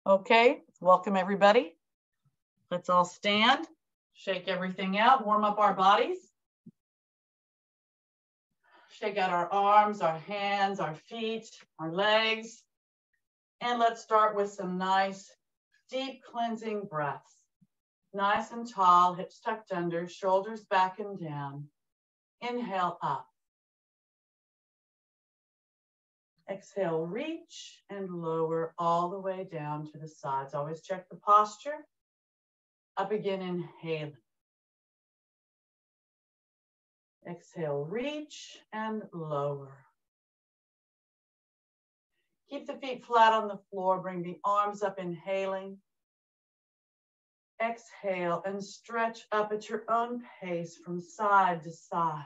Okay, welcome everybody. Let's all stand, shake everything out, warm up our bodies. Shake out our arms, our hands, our feet, our legs. And let's start with some nice, deep cleansing breaths. Nice and tall, hips tucked under, shoulders back and down. Inhale up. Exhale, reach and lower all the way down to the sides. Always check the posture. Up again, inhaling. Exhale, reach and lower. Keep the feet flat on the floor. Bring the arms up, inhaling. Exhale and stretch up at your own pace from side to side,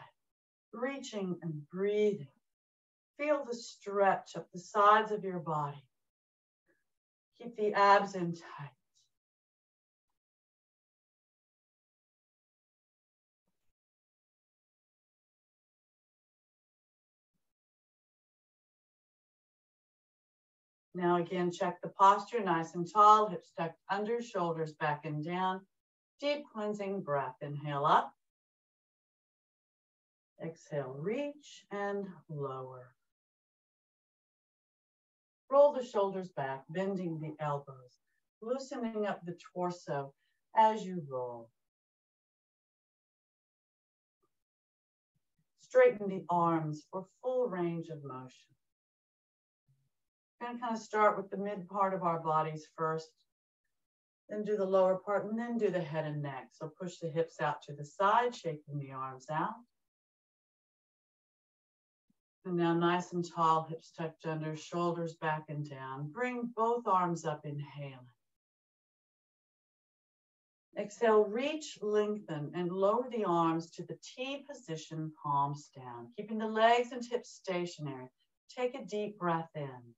reaching and breathing. Feel the stretch up the sides of your body. Keep the abs in tight. Now again, check the posture, nice and tall, hips tucked under, shoulders back and down. Deep cleansing breath. Inhale up. Exhale, reach and lower. Roll the shoulders back, bending the elbows, loosening up the torso as you roll. Straighten the arms for full range of motion. We're going to kind of start with the mid part of our bodies first, then do the lower part, and then do the head and neck. So push the hips out to the side, shaking the arms out. And now nice and tall, hips tucked under, shoulders back and down. Bring both arms up, inhaling. Exhale, reach, lengthen, and lower the arms to the T position, palms down. Keeping the legs and hips stationary. Take a deep breath in.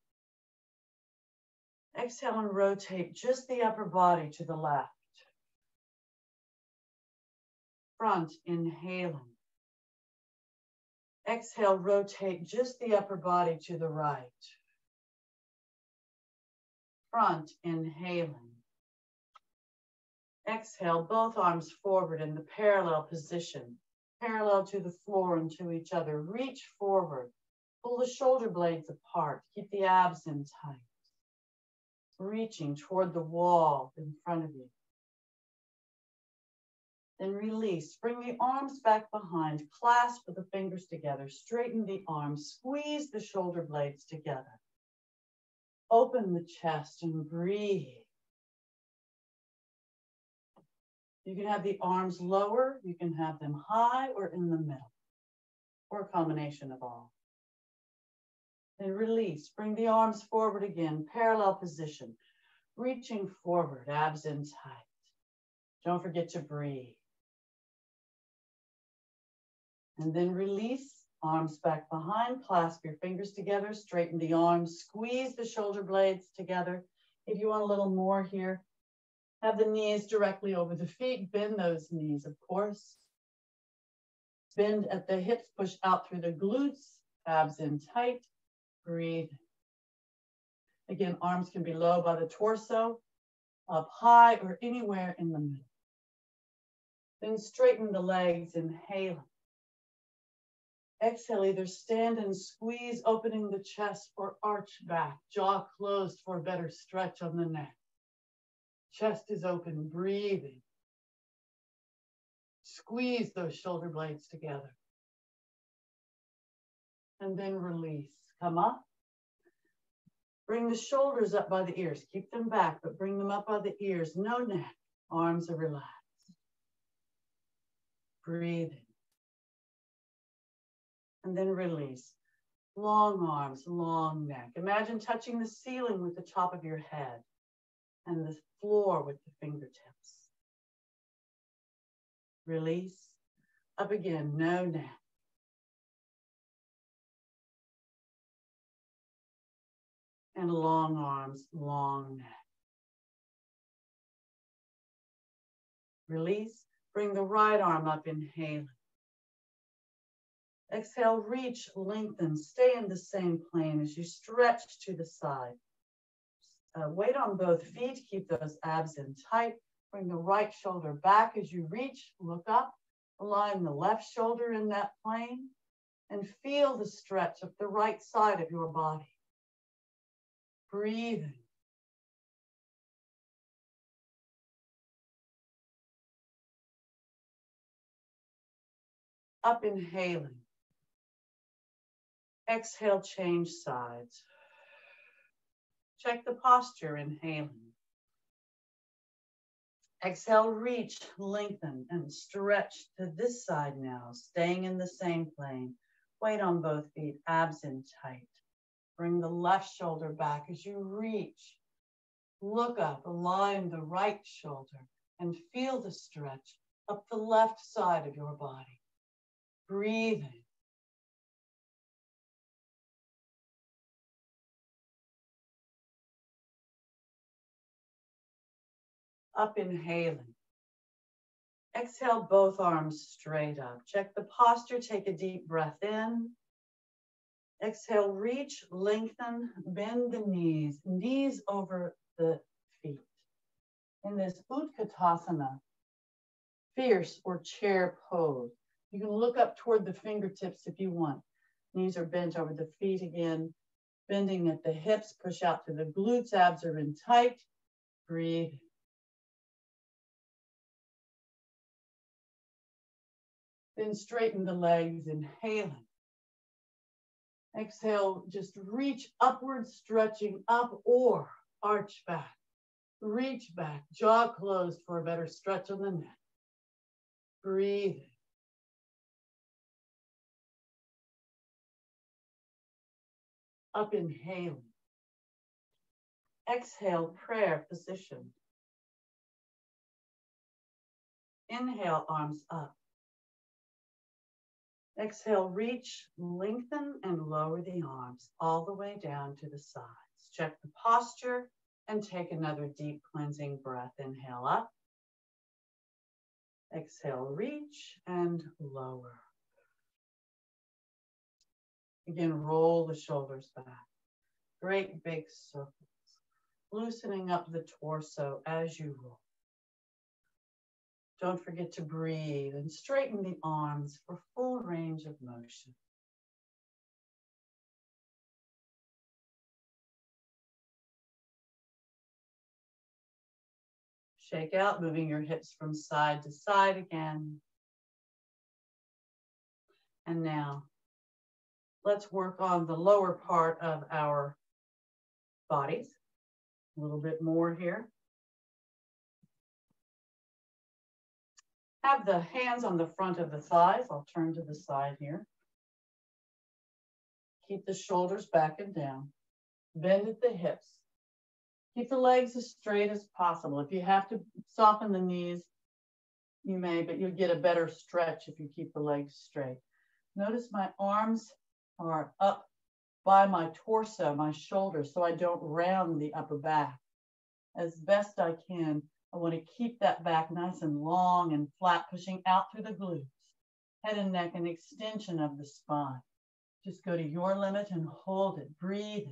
Exhale and rotate just the upper body to the left. Front, inhaling. Exhale, rotate just the upper body to the right. Front, inhaling. Exhale, both arms forward in the parallel position, parallel to the floor and to each other. Reach forward, pull the shoulder blades apart, keep the abs in tight. Reaching toward the wall in front of you. Then release, bring the arms back behind, clasp the fingers together, straighten the arms, squeeze the shoulder blades together. Open the chest and breathe. You can have the arms lower, you can have them high or in the middle, or a combination of all. Then release, bring the arms forward again, parallel position, reaching forward, abs in tight. Don't forget to breathe. And then release, arms back behind, clasp your fingers together, straighten the arms, squeeze the shoulder blades together. If you want a little more here, have the knees directly over the feet, bend those knees, of course. Bend at the hips, push out through the glutes, abs in tight, breathe. Again, arms can be low by the torso, up high or anywhere in the middle. Then straighten the legs, inhaling. Exhale, either stand and squeeze, opening the chest or arch back, jaw closed for a better stretch on the neck. Chest is open, breathing. Squeeze those shoulder blades together. And then release. Come up. Bring the shoulders up by the ears. Keep them back, but bring them up by the ears. No neck. Arms are relaxed. Breathing. And then release. Long arms, long neck. Imagine touching the ceiling with the top of your head and the floor with the fingertips. Release. Up again, no neck. And long arms, long neck. Release. Bring the right arm up, inhaling. Exhale, reach, lengthen, stay in the same plane as you stretch to the side. Weight on both feet. Keep those abs in tight. Bring the right shoulder back as you reach. Look up. Align the left shoulder in that plane. And feel the stretch of the right side of your body. Breathing. Up, inhaling. Exhale, change sides. Check the posture, inhaling. Exhale, reach, lengthen, and stretch to this side now, staying in the same plane. Weight on both feet, abs in tight. Bring the left shoulder back as you reach. Look up, align the right shoulder, and feel the stretch up the left side of your body. Breathing. Up, inhaling. Exhale, both arms straight up. Check the posture, take a deep breath in. Exhale, reach, lengthen, bend the knees, knees over the feet. In this Utkatasana, fierce or chair pose, you can look up toward the fingertips if you want. Knees are bent over the feet again, bending at the hips, push out to the glutes, abs are in tight. Breathe. Then straighten the legs, inhaling. Exhale, just reach upward, stretching up or arch back. Reach back, jaw closed for a better stretch on the neck. Breathe. Up, inhaling. Exhale, prayer position. Inhale, arms up. Exhale, reach, lengthen, and lower the arms all the way down to the sides. Check the posture and take another deep cleansing breath. Inhale up. Exhale, reach and lower. Again, roll the shoulders back. Great big circles. Loosening up the torso as you roll. Don't forget to breathe and straighten the arms for full range of motion. Shake out, moving your hips from side to side again. And now, let's work on the lower part of our bodies. A little bit more here. Have the hands on the front of the thighs. I'll turn to the side here. Keep the shoulders back and down. Bend at the hips. Keep the legs as straight as possible. If you have to soften the knees, you may, but you'll get a better stretch if you keep the legs straight. Notice my arms are up by my torso, my shoulders, so I don't round the upper back. As best I can, I want to keep that back nice and long and flat, pushing out through the glutes, head and neck, an extension of the spine. Just go to your limit and hold it, breathe.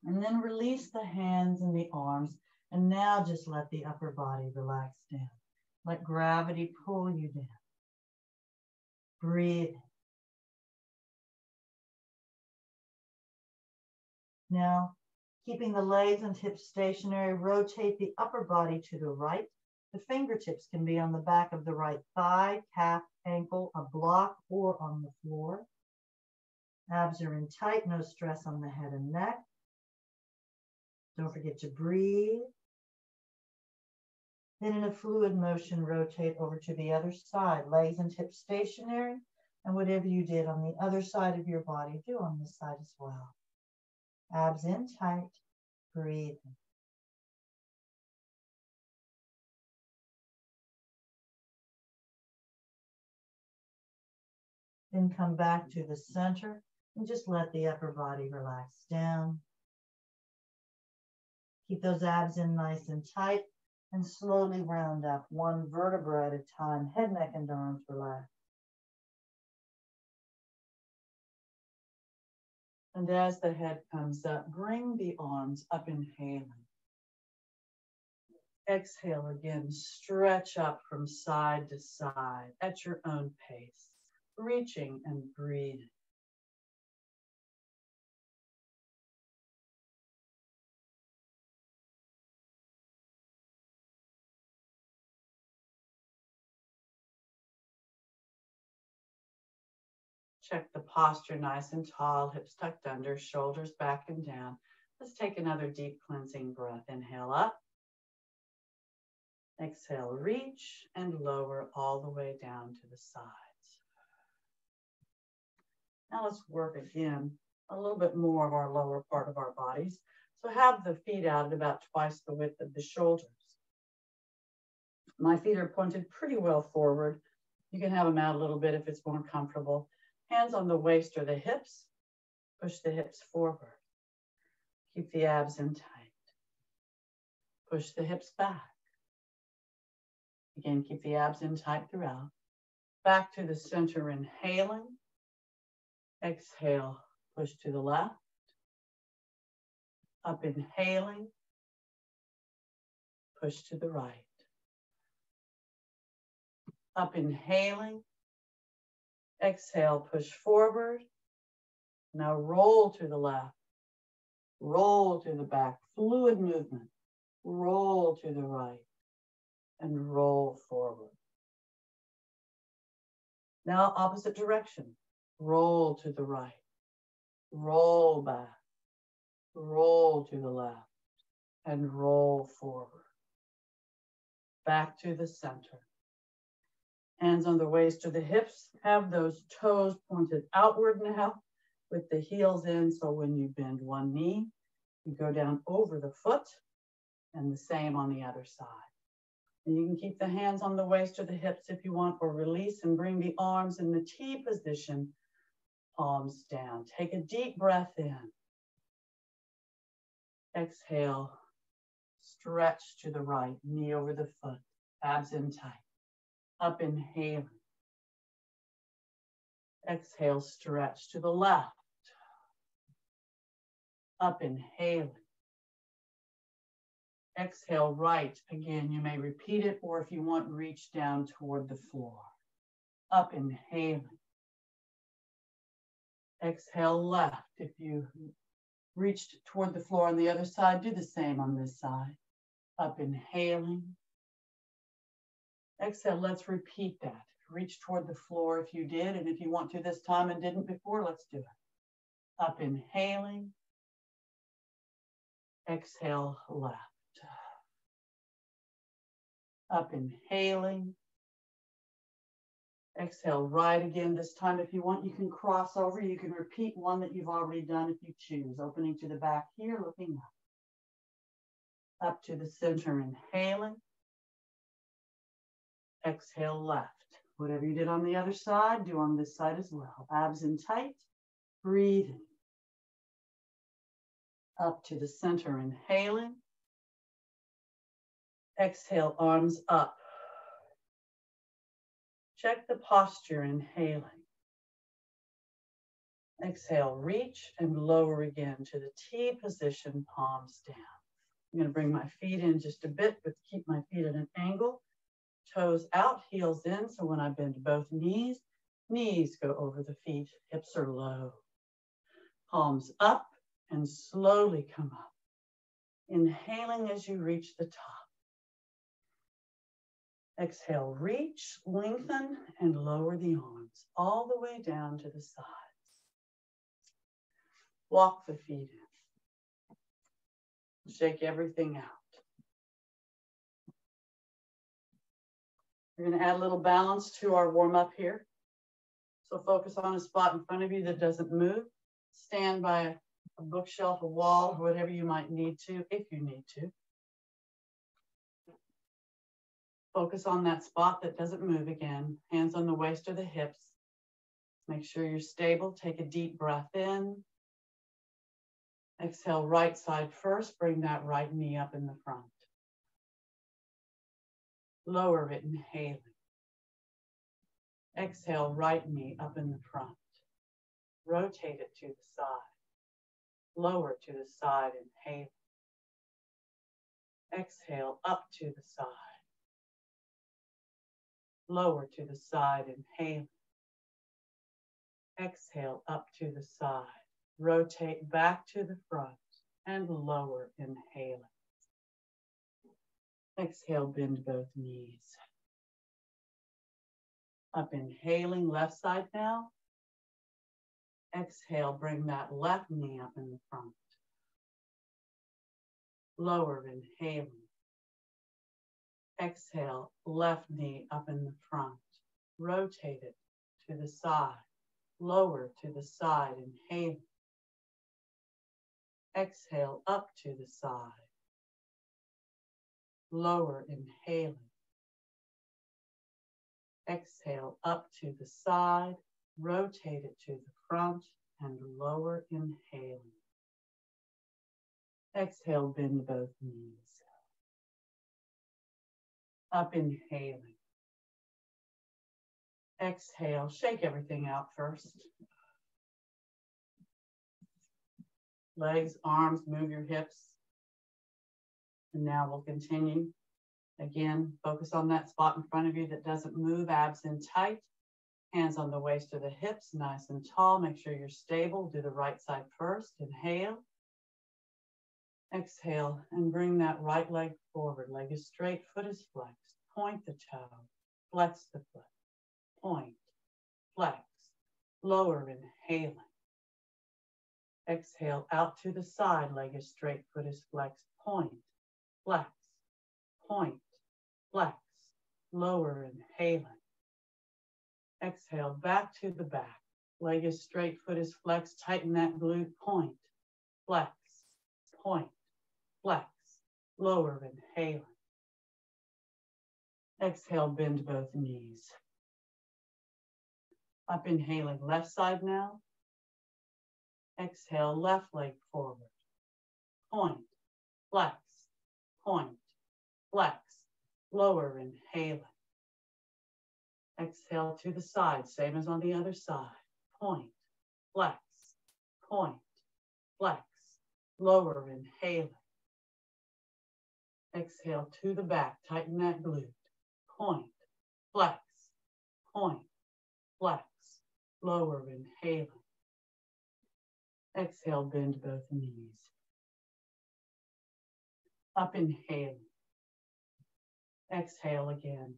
And then release the hands and the arms. And now just let the upper body relax down. Let gravity pull you down. Breathe. Now, keeping the legs and hips stationary, rotate the upper body to the right. The fingertips can be on the back of the right thigh, calf, ankle, a block, or on the floor. Abs are in tight, no stress on the head and neck. Don't forget to breathe. Then in a fluid motion, rotate over to the other side. Legs and hips stationary. And whatever you did on the other side of your body, do on this side as well. Abs in tight. Breathe. Then come back to the center and just let the upper body relax down. Keep those abs in nice and tight and slowly round up one vertebra at a time. Head, neck, and arms relax. And as the head comes up, bring the arms up, inhaling. Exhale again, stretch up from side to side at your own pace, reaching and breathing. Check the posture nice and tall, hips tucked under, shoulders back and down. Let's take another deep cleansing breath. Inhale up. Exhale, reach and lower all the way down to the sides. Now let's work again a little bit more of our lower part of our bodies. So have the feet out at about twice the width of the shoulders. My feet are pointed pretty well forward. You can have them out a little bit if it's more comfortable. Hands on the waist or the hips. Push the hips forward. Keep the abs in tight. Push the hips back. Again, keep the abs in tight throughout. Back to the center, inhaling. Exhale, push to the left. Up, inhaling. Push to the right. Up, inhaling. Exhale, push forward. Now roll to the left. Roll to the back. Fluid movement. Roll to the right. And roll forward. Now opposite direction. Roll to the right. Roll back. Roll to the left. And roll forward. Back to the center. Hands on the waist or the hips. Have those toes pointed outward now with the heels in. So when you bend one knee, you go down over the foot, and the same on the other side. And you can keep the hands on the waist or the hips if you want, or release and bring the arms in the T position, palms down. Take a deep breath in. Exhale, stretch to the right, knee over the foot, abs in tight. Up, inhaling. Exhale, stretch to the left. Up, inhaling. Exhale, right. Again, you may repeat it, or if you want, reach down toward the floor. Up, inhaling. Exhale, left. If you reached toward the floor on the other side, do the same on this side. Up, inhaling. Exhale, let's repeat that. Reach toward the floor if you did, and if you want to this time and didn't before, let's do it. Up, inhaling. Exhale, left. Up, inhaling. Exhale, right again. This time, if you want, you can cross over. You can repeat one that you've already done if you choose. Opening to the back here, looking up. Up to the center, inhaling. Exhale, left. Whatever you did on the other side, do on this side as well. Abs in tight, breathing. Up to the center, inhaling. Exhale, arms up. Check the posture, inhaling. Exhale, reach and lower again to the T position, palms down. I'm going to bring my feet in just a bit, but keep my feet at an angle. Toes out, heels in. So when I bend both knees, knees go over the feet, hips are low. Palms up and slowly come up. Inhaling as you reach the top. Exhale, reach, lengthen, and lower the arms all the way down to the sides. Walk the feet in. Shake everything out. We're going to add a little balance to our warm-up here. So focus on a spot in front of you that doesn't move. Stand by a bookshelf, a wall, or whatever you might need to, if you need to. Focus on that spot that doesn't move again. Hands on the waist or the hips. Make sure you're stable. Take a deep breath in. Exhale, right side first. Bring that right knee up in the front. Lower it, inhaling. Exhale, right knee up in the front. Rotate it to the side. Lower to the side, inhale. Exhale, up to the side. Lower to the side, inhale. Exhale, up to the side. Rotate back to the front and lower, inhaling. Exhale, bend both knees. Up, inhaling, left side now. Exhale, bring that left knee up in the front. Lower, inhaling. Exhale, left knee up in the front. Rotate it to the side. Lower to the side, inhaling. Exhale, up to the side. Lower, inhaling. Exhale, up to the side. Rotate it to the front and lower, inhaling. Exhale, bend both knees. Up, inhaling. Exhale, shake everything out first. Legs, arms, move your hips. And now we'll continue. Again, focus on that spot in front of you that doesn't move, abs in tight. Hands on the waist or the hips, nice and tall. Make sure you're stable. Do the right side first. Inhale. Exhale, and bring that right leg forward. Leg is straight, foot is flexed. Point the toe, flex the foot. Point, flex, lower, inhaling. Exhale, out to the side. Leg is straight, foot is flexed. Point, flex, lower, inhaling. Exhale, back to the back. Leg is straight, foot is flexed. Tighten that glute. Point, flex, lower, inhaling. Exhale, bend both knees. Up, inhaling, left side now. Exhale, left leg forward. Point, flex, lower, inhaling. Exhale to the side, same as on the other side. Point, flex, lower, inhaling. Exhale to the back, tighten that glute. Point, flex, lower, inhaling. Exhale, bend both knees. Up, inhaling. Exhale again.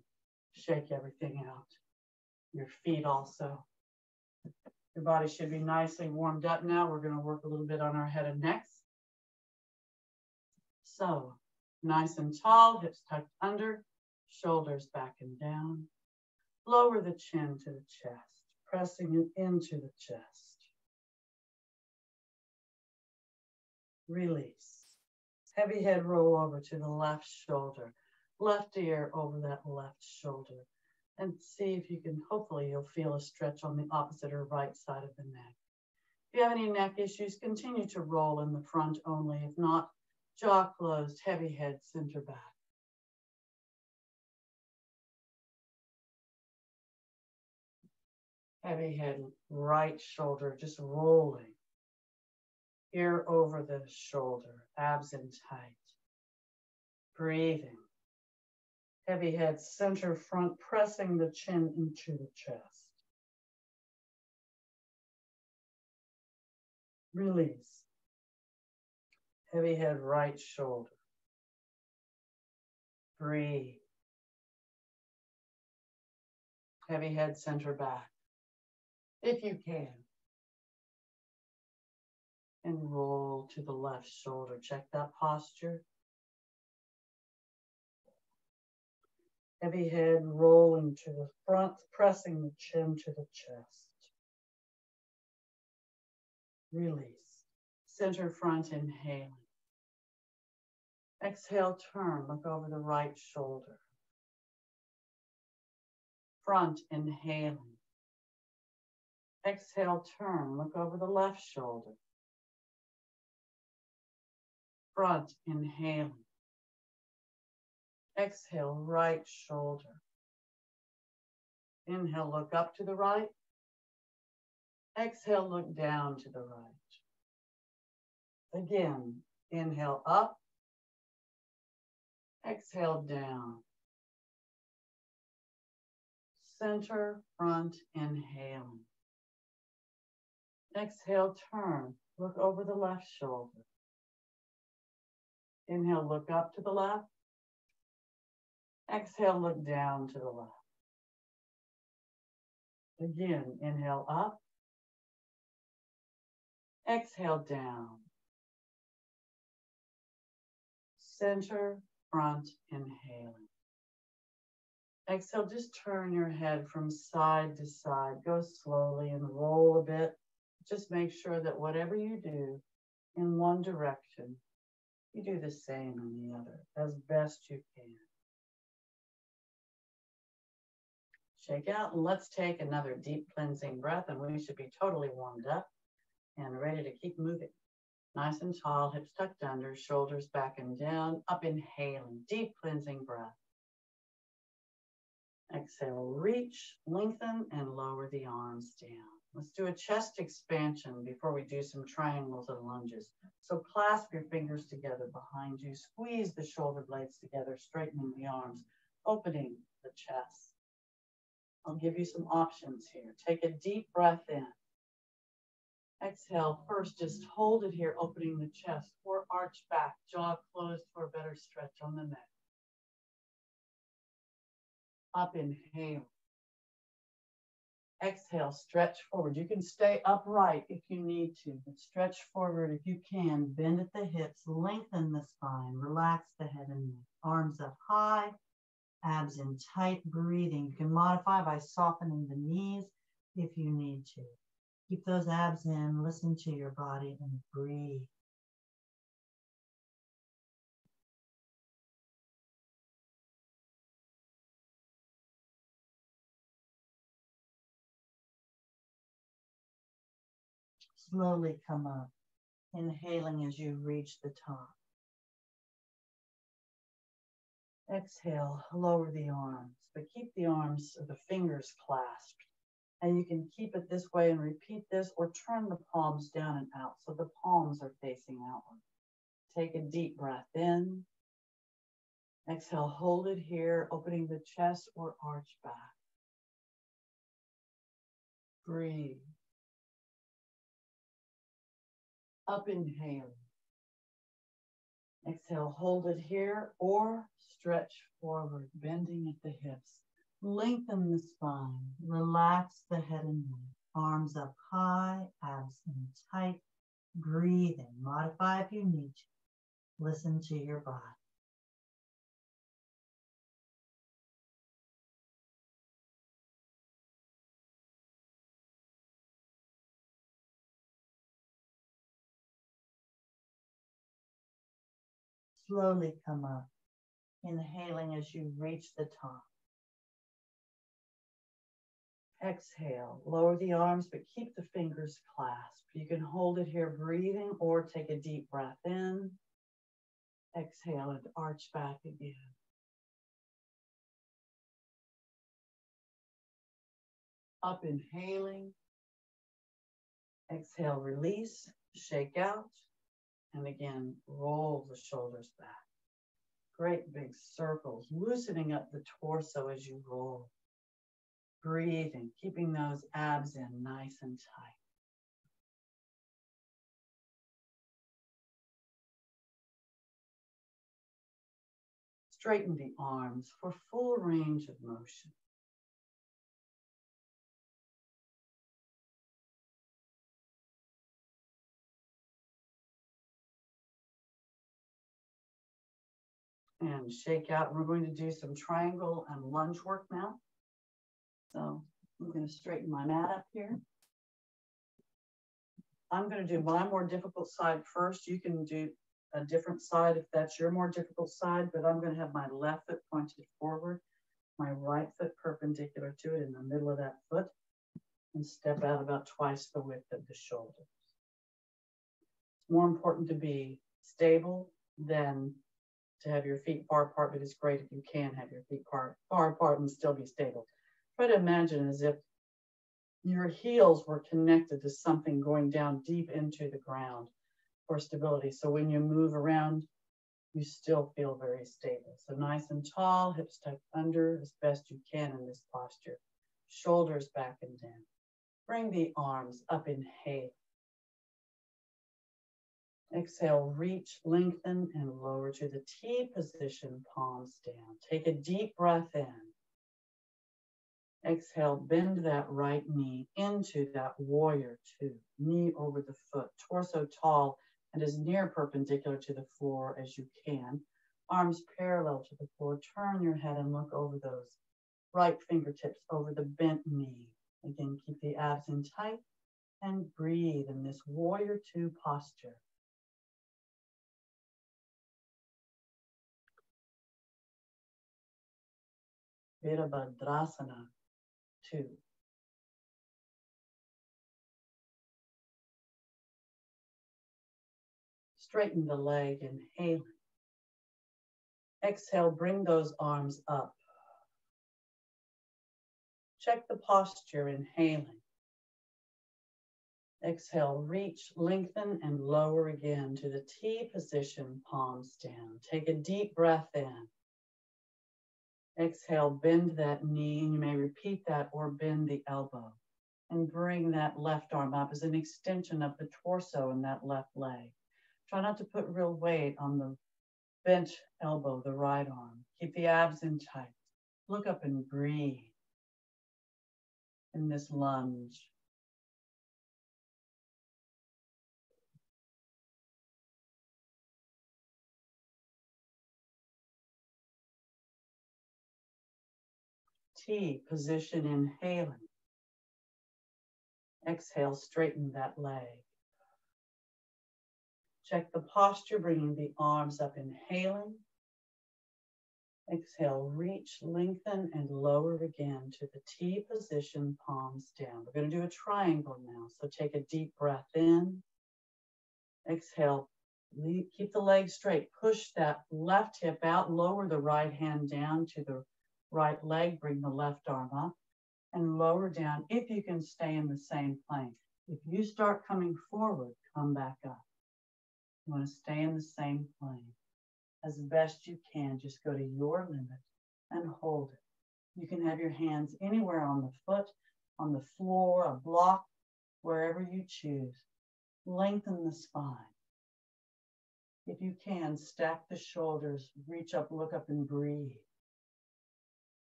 Shake everything out. Your feet also. Your body should be nicely warmed up now. We're going to work a little bit on our head and necks. So, nice and tall, hips tucked under, shoulders back and down. Lower the chin to the chest, pressing it into the chest. Release. Heavy head roll over to the left shoulder. Left ear over that left shoulder. And see if you can, hopefully you'll feel a stretch on the opposite or right side of the neck. If you have any neck issues, continue to roll in the front only. If not, jaw closed, heavy head, center back. Heavy head, right shoulder, just rolling. Ear over the shoulder, abs in tight. Breathing. Heavy head, center front, pressing the chin into the chest. Release. Heavy head, right shoulder. Breathe. Heavy head, center back. If you can. And roll to the left shoulder. Check that posture. Heavy head rolling to the front, pressing the chin to the chest. Release. Center front, inhaling. Exhale, turn, look over the right shoulder. Front, inhaling. Exhale, turn, look over the left shoulder. Front, inhaling. Exhale, right shoulder. Inhale, look up to the right. Exhale, look down to the right. Again, inhale up, exhale down. Center, front, inhaling. Exhale, turn, look over the left shoulder. Inhale, look up to the left. Exhale, look down to the left. Again, inhale up. Exhale down. Center, front, inhaling. Exhale, just turn your head from side to side. Go slowly and roll a bit. Just make sure that whatever you do in one direction, you do the same in the other as best you can. Shake out and let's take another deep cleansing breath, and we should be totally warmed up and ready to keep moving. Nice and tall, hips tucked under, shoulders back and down, up inhaling, deep cleansing breath. Exhale, reach, lengthen, and lower the arms down. Let's do a chest expansion before we do some triangles and lunges. So clasp your fingers together behind you, squeeze the shoulder blades together, straightening the arms, opening the chest. I'll give you some options here. Take a deep breath in. Exhale, first just hold it here, opening the chest, or arch back, jaw closed for a better stretch on the neck. Up, inhale. Exhale, stretch forward. You can stay upright if you need to, but stretch forward if you can. Bend at the hips, lengthen the spine, relax the head and neck. Arms up high, abs in tight, breathing. You can modify by softening the knees if you need to. Keep those abs in, listen to your body, and breathe. Slowly come up, inhaling as you reach the top. Exhale, lower the arms, but keep the arms or the fingers clasped. And you can keep it this way and repeat this, or turn the palms down and out so the palms are facing outward. Take a deep breath in. Exhale, hold it here, opening the chest or arch back. Breathe. Up, inhale. Exhale, hold it here or stretch forward, bending at the hips. Lengthen the spine, relax the head and neck. Arms up high, abs in tight. Breathing, modify if you need to. Listen to your body. Slowly come up, inhaling as you reach the top. Exhale, lower the arms, but keep the fingers clasped. You can hold it here, breathing, or take a deep breath in. Exhale and arch back again. Up, inhaling. Exhale, release, shake out. And again, roll the shoulders back. Great big circles, loosening up the torso as you roll. Breathing, keeping those abs in nice and tight. Straighten the arms for full range of motion. And shake out. We're going to do some triangle and lunge work now. So I'm going to straighten my mat up here. I'm going to do my more difficult side first. You can do a different side if that's your more difficult side, but I'm going to have my left foot pointed forward, my right foot perpendicular to it in the middle of that foot, and step out about twice the width of the shoulder. It's more important to be stable than to have your feet far apart, but it's great if you can have your feet far apart and still be stable. Try to imagine as if your heels were connected to something going down deep into the ground. for stability. So when you move around, you still feel very stable. So nice and tall, hips tucked under as best you can in this posture. Shoulders back and down. Bring the arms up, inhale. Exhale, reach, lengthen, and lower to the T position, palms down. Take a deep breath in. Exhale, bend that right knee into that warrior two. Knee over the foot, torso tall and as near perpendicular to the floor as you can. Arms parallel to the floor. Turn your head and look over those right fingertips over the bent knee. Again, keep the abs in tight and breathe in this warrior two posture. Virabhadrasana 2. Straighten the leg, inhaling. Exhale, bring those arms up. Check the posture, inhaling. Exhale, reach, lengthen, and lower again to the T position, palms down. Take a deep breath in. Exhale, bend that knee, and you may repeat that or bend the elbow. And bring that left arm up as an extension of the torso in that left leg. Try not to put real weight on the bent elbow, the right arm. Keep the abs in tight. Look up and breathe in this lunge. T position, inhaling. Exhale, straighten that leg. Check the posture, bringing the arms up, inhaling. Exhale, reach, lengthen, and lower again to the T position, palms down. We're going to do a triangle now. So take a deep breath in. Exhale, keep the leg straight. Push that left hip out. Lower the right hand down to the right leg. Bring the left arm up and lower down if you can stay in the same plane. If you start coming forward, come back up. You want to stay in the same plane. As best you can, just go to your limit and hold it. You can have your hands anywhere on the foot, on the floor, a block, wherever you choose. Lengthen the spine. If you can, stack the shoulders, reach up, look up, and breathe.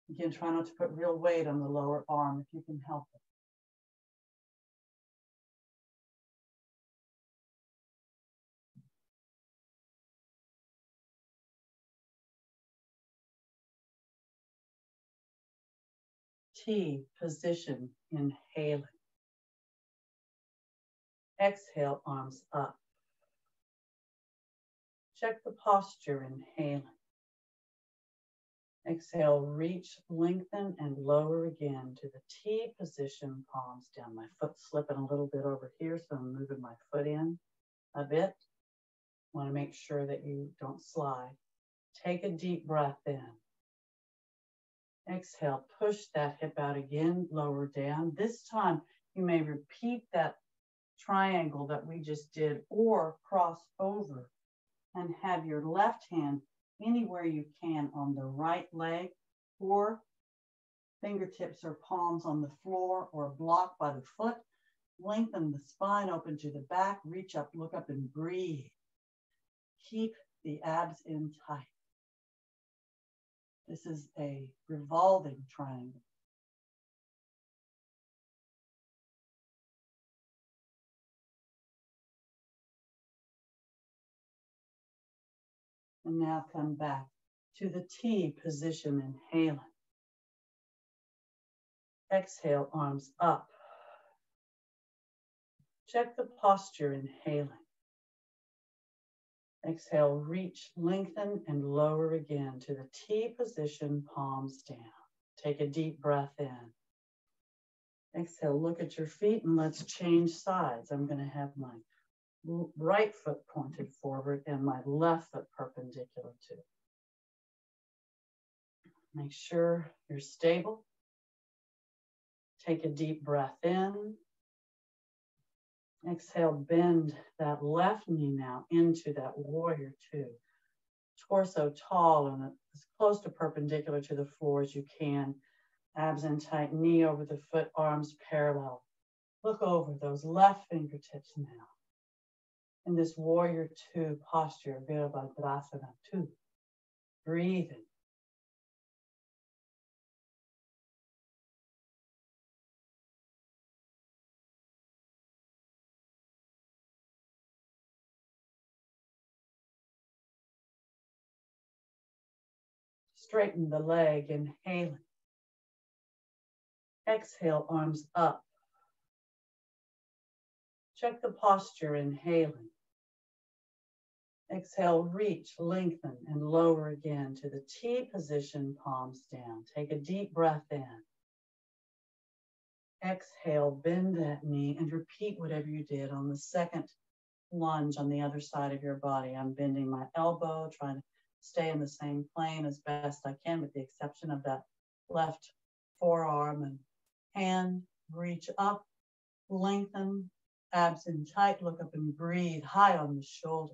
Again, try not to put real weight on the lower arm if you can help it. T position, inhaling. Exhale, arms up. Check the posture, inhaling. Exhale, reach, lengthen, and lower again to the T position, palms down. My foot's slipping a little bit over here, so I'm moving my foot in a bit. Want to make sure that you don't slide. Take a deep breath in. Exhale, push that hip out again, lower down. This time, you may repeat that triangle that we just did or cross over and have your left hand anywhere you can on the right leg or fingertips or palms on the floor or blocked by the foot. Lengthen the spine open to the back, reach up, look up, and breathe. Keep the abs in tight. This is a revolving triangle. And now come back to the T position, inhaling. Exhale, arms up. Check the posture, inhaling. Exhale, reach, lengthen, and lower again to the T position, palms down. Take a deep breath in. Exhale, look at your feet and let's change sides. I'm going to have my right foot pointed forward and my left foot perpendicular to it. Make sure you're stable. Take a deep breath in. Exhale, bend that left knee now into that warrior two. Torso tall and as close to perpendicular to the floor as you can. Abs in tight, knee over the foot, arms parallel. Look over those left fingertips now. In this warrior two posture, Virabhadrasana 2. Breathing. Straighten the leg, inhaling. Exhale, arms up. Check the posture, inhaling. Exhale, reach, lengthen, and lower again to the T position, palms down. Take a deep breath in. Exhale, bend that knee and repeat whatever you did on the second lunge on the other side of your body. I'm bending my elbow, trying to stay in the same plane as best I can, with the exception of that left forearm and hand. Reach up, lengthen, abs in tight, look up and breathe high on the shoulder.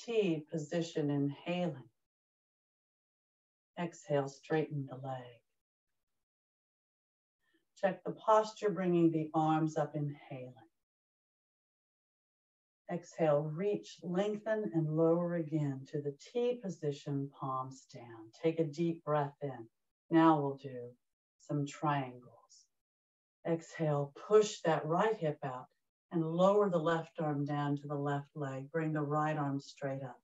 T position, inhaling. Exhale, straighten the leg. Check the posture, bringing the arms up, inhaling. Exhale, reach, lengthen, and lower again to the T position, palms down. Take a deep breath in. Now we'll do some triangles. Exhale, push that right hip out and lower the left arm down to the left leg. Bring the right arm straight up.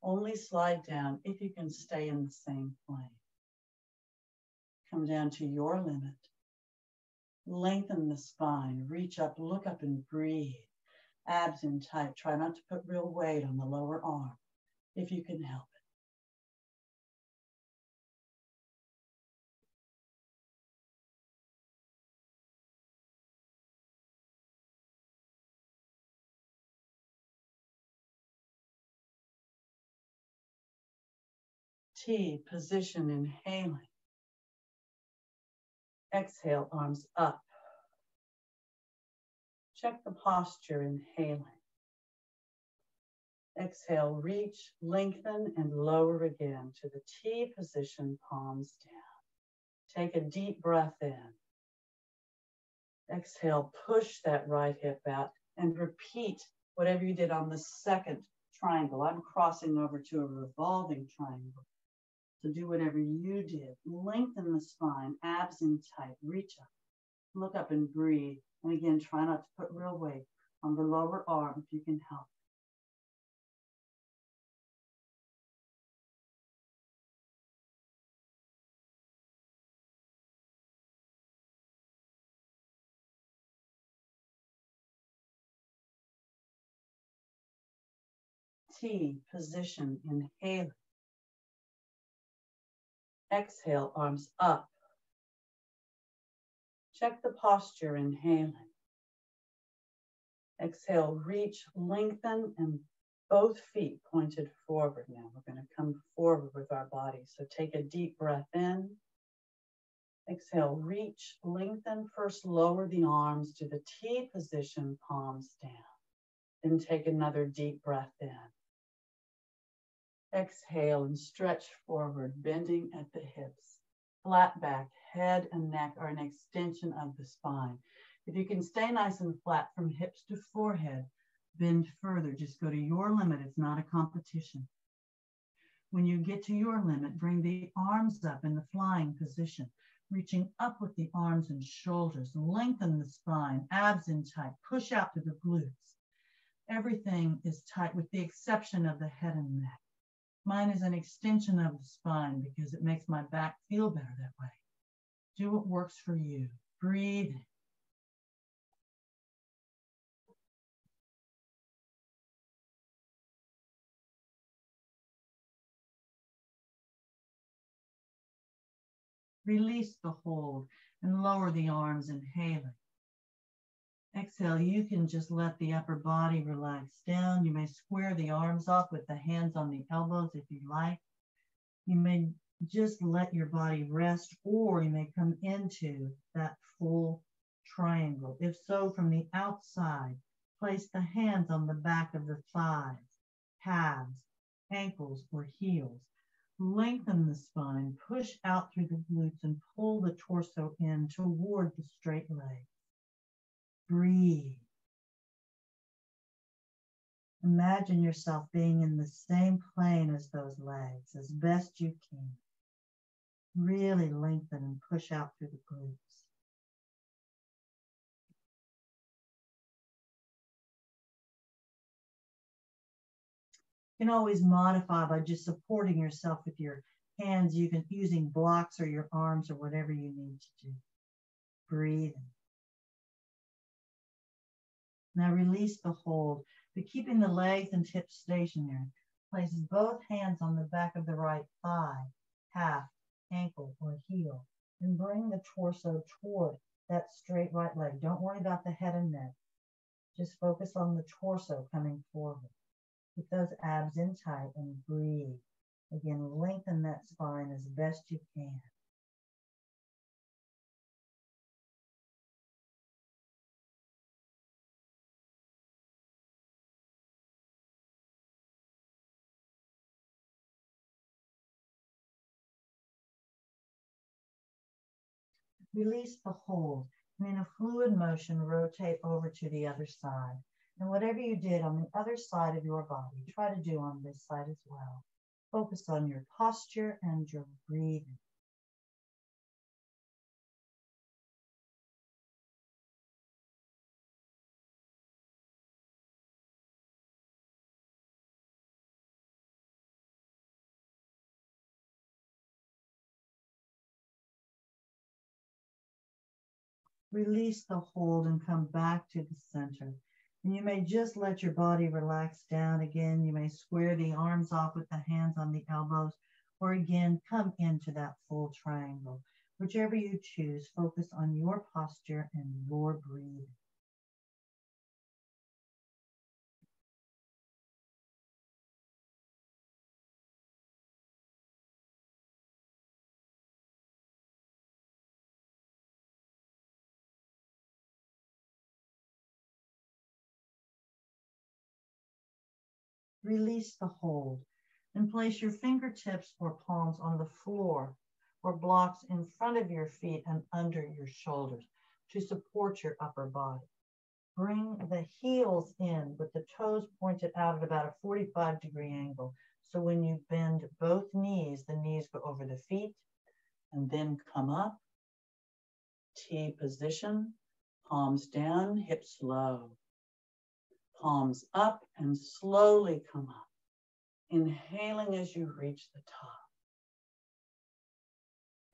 Only slide down if you can stay in the same plane. Come down to your limit. Lengthen the spine, reach up, look up and breathe. Abs in tight. Try not to put real weight on the lower arm if you can help it. T position, inhaling. Exhale, arms up. Check the posture, inhaling. Exhale, reach, lengthen, and lower again to the T position, palms down. Take a deep breath in. Exhale, push that right hip out and repeat whatever you did on the second triangle. I'm crossing over to a revolving triangle. So do whatever you did. Lengthen the spine, abs in tight, reach up, look up and breathe. And again, try not to put real weight on the lower arm if you can help. T position, inhaling. Exhale, arms up. Check the posture, inhaling. Exhale, reach, lengthen, and both feet pointed forward now. We're going to come forward with our body. So take a deep breath in. Exhale, reach, lengthen. First, lower the arms to the T position, palms down. Then take another deep breath in. Exhale and stretch forward, bending at the hips. Flat back, head and neck are an extension of the spine. If you can stay nice and flat from hips to forehead, bend further. Just go to your limit. It's not a competition. When you get to your limit, bring the arms up in the flying position, reaching up with the arms and shoulders. Lengthen the spine, abs in tight. Push out to the glutes. Everything is tight with the exception of the head and neck. Mine is an extension of the spine because it makes my back feel better that way. Do what works for you. Breathe. Release the hold and lower the arms, inhaling. Exhale, you can just let the upper body relax down. You may square the arms off with the hands on the elbows if you like. You may just let your body rest, or you may come into that full triangle. If so, from the outside, place the hands on the back of the thighs, calves, ankles, or heels. Lengthen the spine, push out through the glutes, and pull the torso in toward the straight leg. Breathe. Imagine yourself being in the same plane as those legs as best you can. Really lengthen and push out through the glutes. You can always modify by just supporting yourself with your hands, using blocks or your arms or whatever you need to do. Breathe. Now release the hold, but keeping the legs and hips stationary. Place both hands on the back of the right thigh, calf, ankle, or heel, and bring the torso toward that straight right leg. Don't worry about the head and neck. Just focus on the torso coming forward. Keep those abs in tight and breathe. Again, lengthen that spine as best you can. Release the hold, and in a fluid motion, rotate over to the other side. And whatever you did on the other side of your body, try to do on this side as well. Focus on your posture and your breathing. Release the hold and come back to the center. And you may just let your body relax down again. You may square the arms off with the hands on the elbows, or again, come into that full triangle. Whichever you choose, focus on your posture and your breathing. Release the hold and place your fingertips or palms on the floor or blocks in front of your feet and under your shoulders to support your upper body. Bring the heels in with the toes pointed out at about a 45-degree angle. So when you bend both knees, the knees go over the feet and then come up. T position, palms down, hips low. Palms up and slowly come up. Inhaling as you reach the top.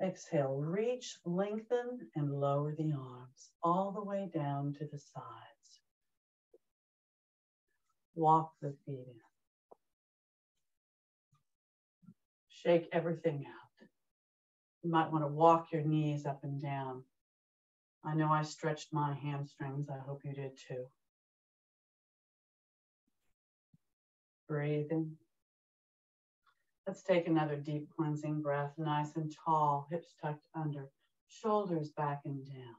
Exhale, reach, lengthen, and lower the arms all the way down to the sides. Walk the feet in. Shake everything out. You might want to walk your knees up and down. I know I stretched my hamstrings. I hope you did too. Breathing. Let's take another deep cleansing breath, nice and tall, hips tucked under, shoulders back and down.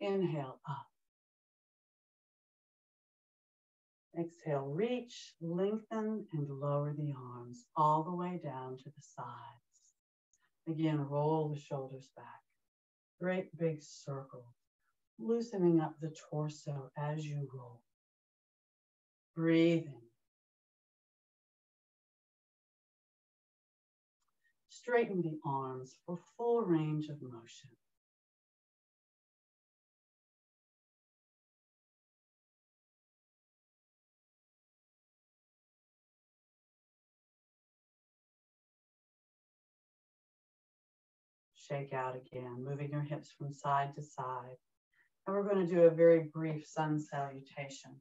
Inhale up. Exhale, reach, lengthen, and lower the arms all the way down to the sides. Again, roll the shoulders back. Great big circle, loosening up the torso as you roll. Breathing. Straighten the arms for full range of motion. Shake out again, moving your hips from side to side. And we're going to do a very brief sun salutation.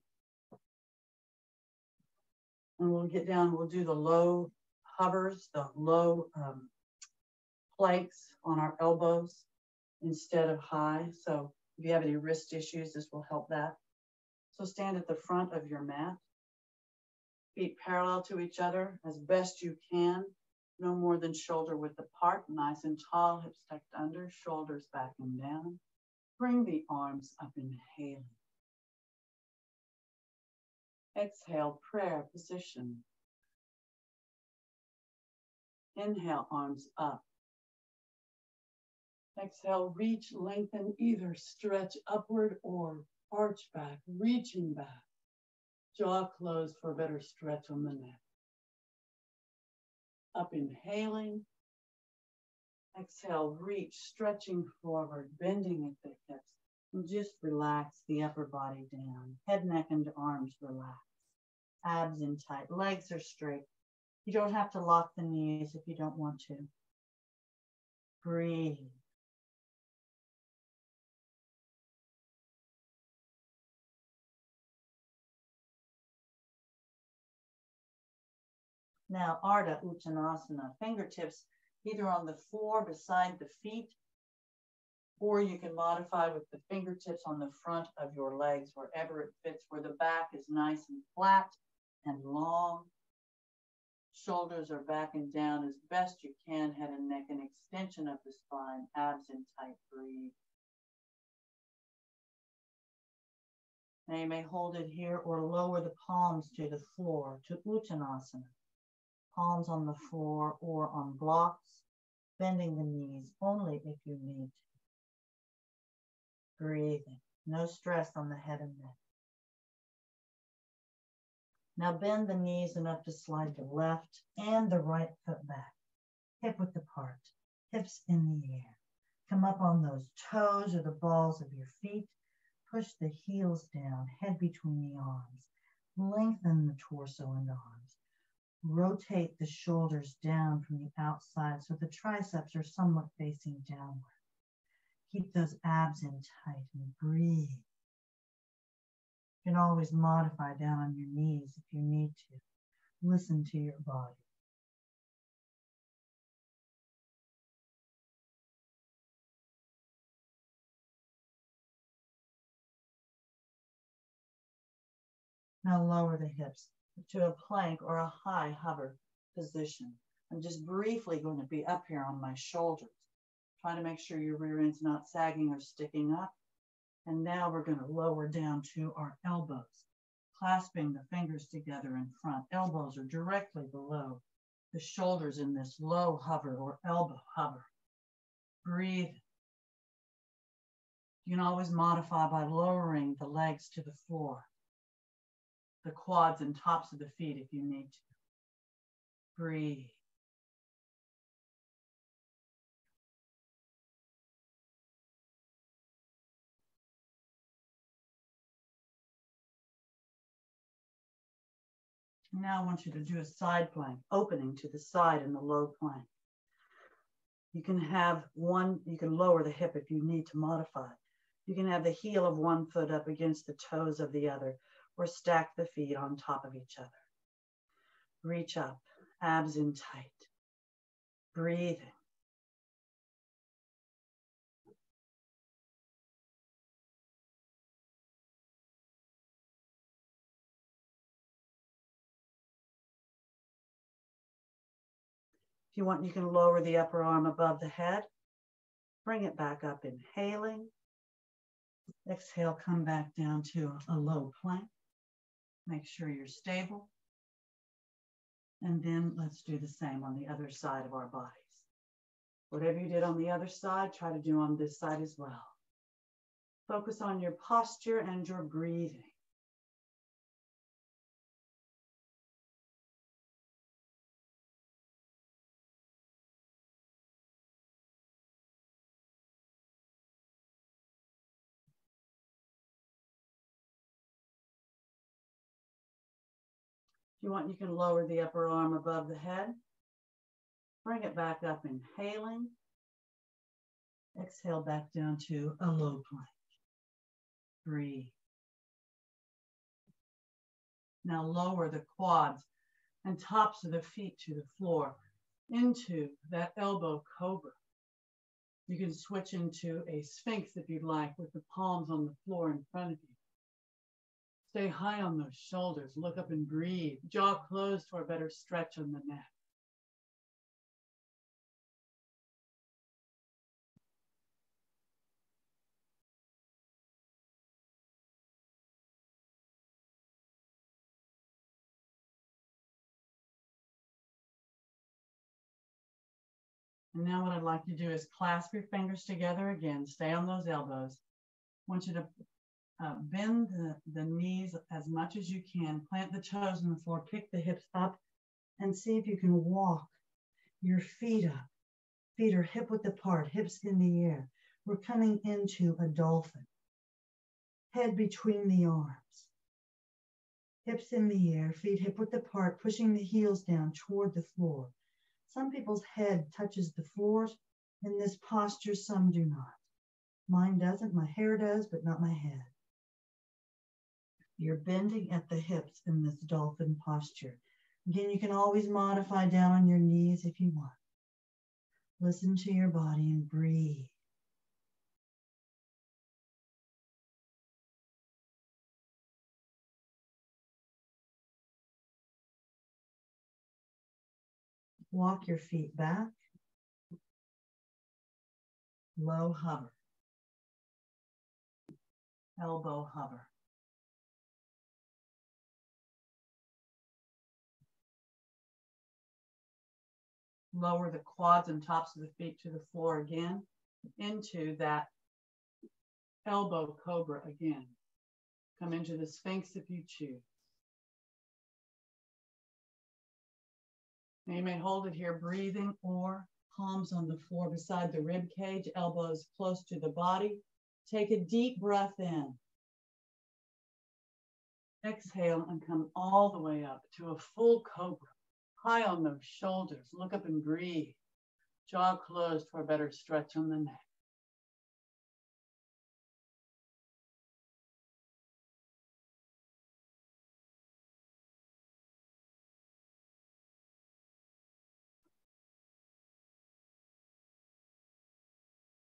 And we'll get down, we'll do the low hovers, the low planks on our elbows instead of high. So if you have any wrist issues, this will help that. So stand at the front of your mat. Feet parallel to each other as best you can. No more than shoulder width apart. Nice and tall, hips tucked under, shoulders back and down. Bring the arms up, inhaling. Exhale, prayer position. Inhale, arms up. Exhale, reach, lengthen, either stretch upward or arch back, reaching back. Jaw closed for a better stretch on the neck. Up, inhaling. Exhale, reach, stretching forward, bending at the hips. And just relax the upper body down. Head, neck, and arms relax. Abs in tight. Legs are straight. You don't have to lock the knees if you don't want to. Breathe. Now, Ardha Uttanasana, fingertips either on the floor beside the feet, or you can modify with the fingertips on the front of your legs, wherever it fits, where the back is nice and flat and long. Shoulders are back and down as best you can, head and neck, an extension of the spine, abs in tight, breathe. Now you may hold it here or lower the palms to the floor, to Uttanasana. Palms on the floor or on blocks, bending the knees only if you need to. Breathing, no stress on the head and neck. Now bend the knees enough to slide the left and the right foot back, hip width apart, hips in the air. Come up on those toes or the balls of your feet. Push the heels down, head between the arms. Lengthen the torso and arms. Rotate the shoulders down from the outside so the triceps are somewhat facing downward. Keep those abs in tight and breathe. You can always modify down on your knees if you need to. Listen to your body. Now lower the hips to a plank or a high hover position. I'm just briefly going to be up here on my shoulders. Try to make sure your rear end's not sagging or sticking up. And now we're going to lower down to our elbows, clasping the fingers together in front. Elbows are directly below the shoulders in this low hover or elbow hover. Breathe. You can always modify by lowering the legs to the floor, the quads and tops of the feet if you need to. Breathe. Now I want you to do a side plank, opening to the side in the low plank. You can have one, you can lower the hip if you need to modify. You can have the heel of one foot up against the toes of the other, or stack the feet on top of each other. Reach up, abs in tight. Breathing. If you want, you can lower the upper arm above the head. Bring it back up, inhaling. Exhale, come back down to a low plank. Make sure you're stable. And then let's do the same on the other side of our bodies. Whatever you did on the other side, try to do on this side as well. Focus on your posture and your breathing. If you want, you can lower the upper arm above the head. Bring it back up, inhaling. Exhale back down to a low plank. Breathe. Now lower the quads and tops of the feet to the floor into that elbow cobra. You can switch into a sphinx if you'd like, with the palms on the floor in front of you. Stay high on those shoulders. Look up and breathe. Jaw closed for a better stretch on the neck. And now what I'd like you to do is clasp your fingers together again. Stay on those elbows. I want you to bend the knees as much as you can. Plant the toes on the floor. Pick the hips up and see if you can walk your feet up. Feet are hip width apart, hips in the air. We're coming into a dolphin. Head between the arms. Hips in the air, feet hip width apart, pushing the heels down toward the floor. Some people's head touches the floors in this posture, some do not. Mine doesn't, my hair does, but not my head. You're bending at the hips in this dolphin posture. Again, you can always modify down on your knees if you want. Listen to your body and breathe. Walk your feet back. Low hover. Elbow hover. Lower the quads and tops of the feet to the floor again, into that elbow cobra again. Come into the Sphinx if you choose. Now you may hold it here, breathing, or palms on the floor beside the rib cage, elbows close to the body. Take a deep breath in. Exhale and come all the way up to a full cobra. High on those shoulders. Look up and breathe. Jaw closed for a better stretch on the neck.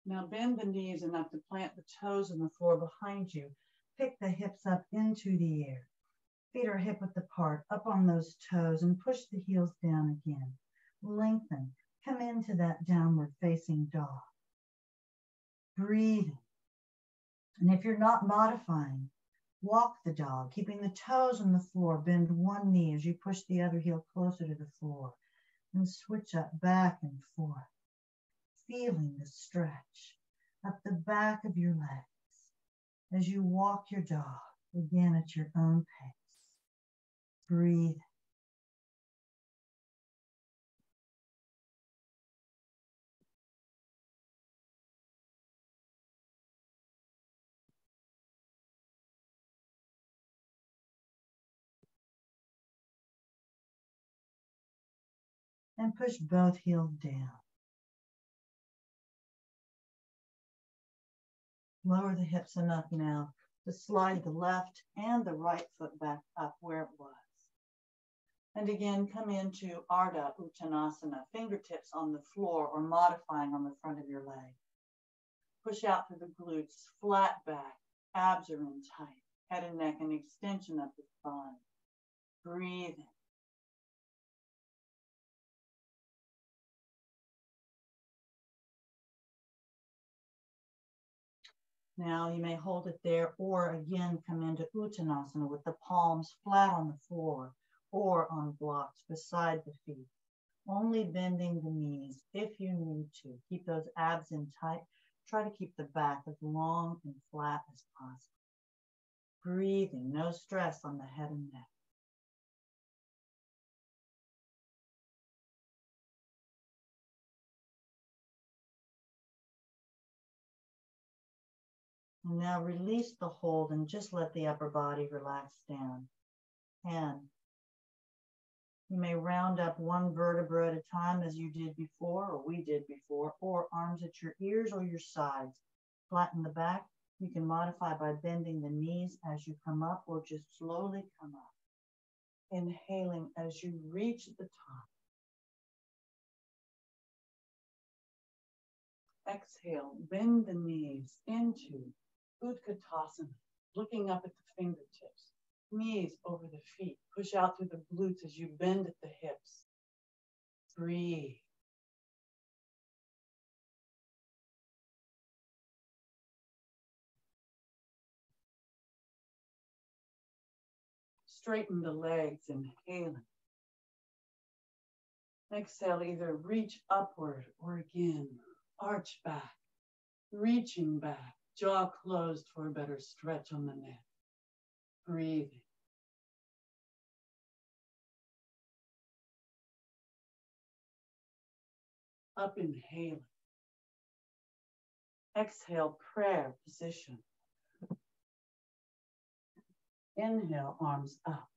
Now bend the knees enough to plant the toes on the floor behind you. Pick the hips up into the air. Feet are hip width apart, up on those toes, and push the heels down again. Lengthen. Come into that downward facing dog. Breathing. And if you're not modifying, walk the dog, keeping the toes on the floor. Bend one knee as you push the other heel closer to the floor. And switch up back and forth. Feeling the stretch up the back of your legs as you walk your dog, again at your own pace. Breathe. And push both heels down. Lower the hips enough now to slide the left and the right foot back up where it was. And again, come into Ardha Uttanasana, fingertips on the floor or modifying on the front of your leg. Push out through the glutes, flat back, abs are in tight, head and neck, and extension of the spine. Breathing. Now you may hold it there or again come into Uttanasana with the palms flat on the floor or on blocks beside the feet. Only bending the knees if you need to. Keep those abs in tight. Try to keep the back as long and flat as possible. Breathing, no stress on the head and neck. And now release the hold and just let the upper body relax down. And you may round up one vertebra at a time as you did before, or we did before, or arms at your ears or your sides. Flatten the back. You can modify by bending the knees as you come up or just slowly come up. Inhaling as you reach the top. Exhale, bend the knees into Utkatasana, looking up at the fingertips. Knees over the feet. Push out through the glutes as you bend at the hips. Breathe. Straighten the legs, inhaling. Exhale, either reach upward or again, arch back, reaching back, jaw closed for a better stretch on the neck. Breathing. Up, inhaling. Exhale, prayer position. Inhale, arms up.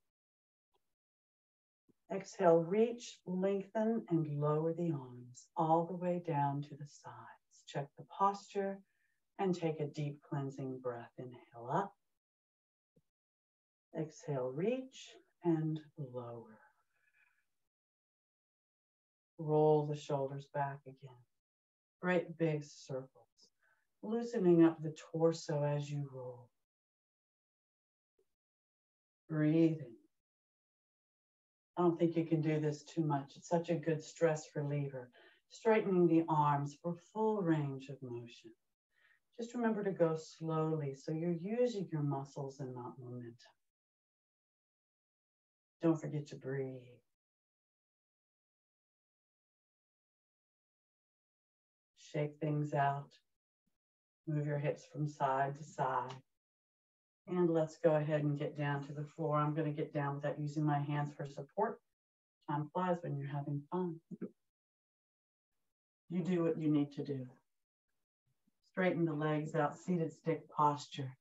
Exhale, reach, lengthen, and lower the arms all the way down to the sides. Check the posture and take a deep cleansing breath. Inhale up. Exhale, reach and lower. Roll the shoulders back again. Great big circles. Loosening up the torso as you roll. Breathing. I don't think you can do this too much. It's such a good stress reliever. Straightening the arms for full range of motion. Just remember to go slowly so you're using your muscles and not momentum. Don't forget to breathe. Shake things out. Move your hips from side to side. And let's go ahead and get down to the floor. I'm going to get down without using my hands for support. Time flies when you're having fun. You do what you need to do. Straighten the legs out, seated stick posture.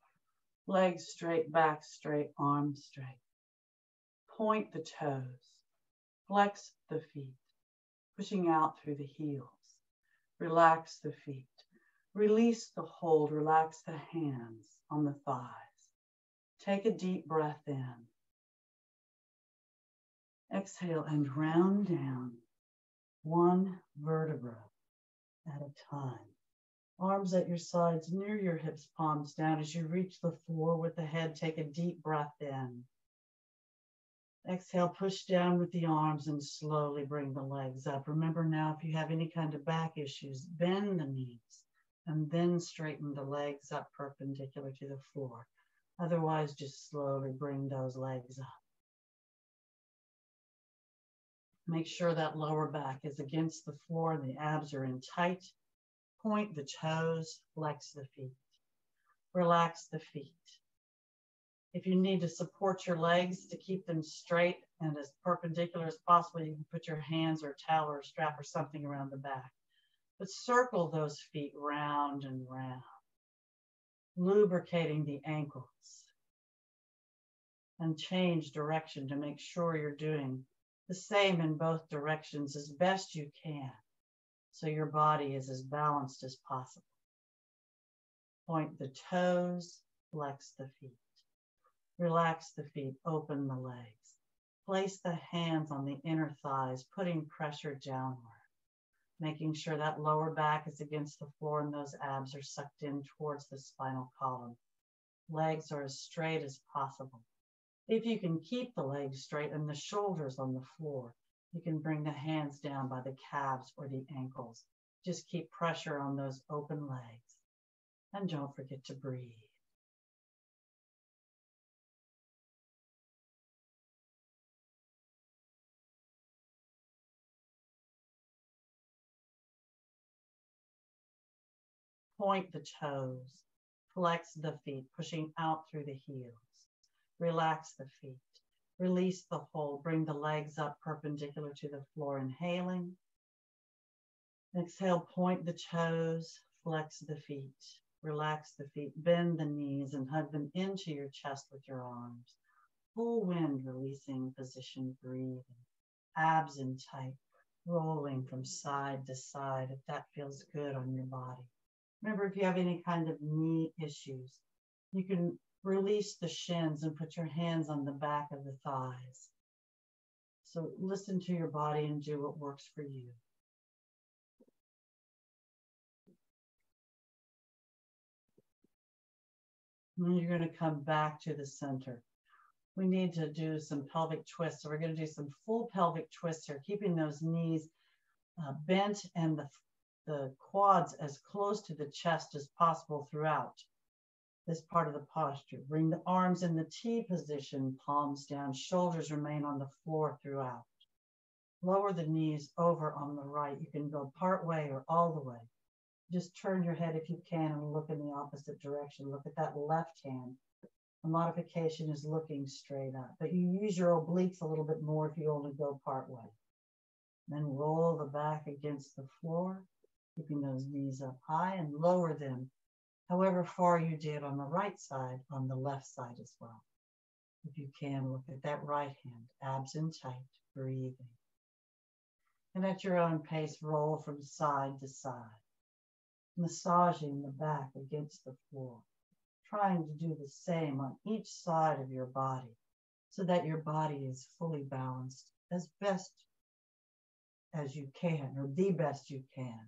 Legs straight, back straight, arms straight. Point the toes. Flex the feet, pushing out through the heels. Relax the feet. Release the hold. Relax the hands on the thighs. Take a deep breath in. Exhale and round down, one vertebra at a time. Arms at your sides, near your hips, palms down. As you reach the floor with the head, take a deep breath in. Exhale, push down with the arms and slowly bring the legs up. Remember now, if you have any kind of back issues, bend the knees and then straighten the legs up perpendicular to the floor. Otherwise, just slowly bring those legs up. Make sure that lower back is against the floor and the abs are in tight. Point the toes, flex the feet. Relax the feet. If you need to support your legs to keep them straight and as perpendicular as possible, you can put your hands or a towel or a strap or something around the back. But circle those feet round and round, lubricating the ankles. And change direction to make sure you're doing the same in both directions as best you can, so your body is as balanced as possible. Point the toes, flex the feet. Relax the feet, open the legs. Place the hands on the inner thighs, putting pressure downward, making sure that lower back is against the floor and those abs are sucked in towards the spinal column. Legs are as straight as possible. If you can keep the legs straight and the shoulders on the floor, you can bring the hands down by the calves or the ankles. Just keep pressure on those open legs. And don't forget to breathe. Point the toes, flex the feet, pushing out through the heels. Relax the feet, release the hold, bring the legs up perpendicular to the floor, inhaling. Exhale, point the toes, flex the feet, relax the feet, bend the knees and hug them into your chest with your arms. Full wind releasing position, breathing, abs in tight, rolling from side to side if that feels good on your body. Remember, if you have any kind of knee issues, you can release the shins and put your hands on the back of the thighs. So listen to your body and do what works for you. And you're going to come back to the center. we need to do some pelvic twists. So we're going to do some full pelvic twists here, keeping those knees bent and the quads as close to the chest as possible throughout this part of the posture. Bring the arms in the T position, palms down, shoulders remain on the floor throughout. Lower the knees over on the right. You can go part way or all the way. Just turn your head if you can and look in the opposite direction. Look at that left hand. The modification is looking straight up, but you use your obliques a little bit more if you only go part way. Then roll the back against the floor, keeping those knees up high, and lower them however far you did on the right side, on the left side as well. If you can, look at that right hand, abs in tight, breathing. And at your own pace, roll from side to side, massaging the back against the floor, trying to do the same on each side of your body so that your body is fully balanced as best as you can, or the best you can.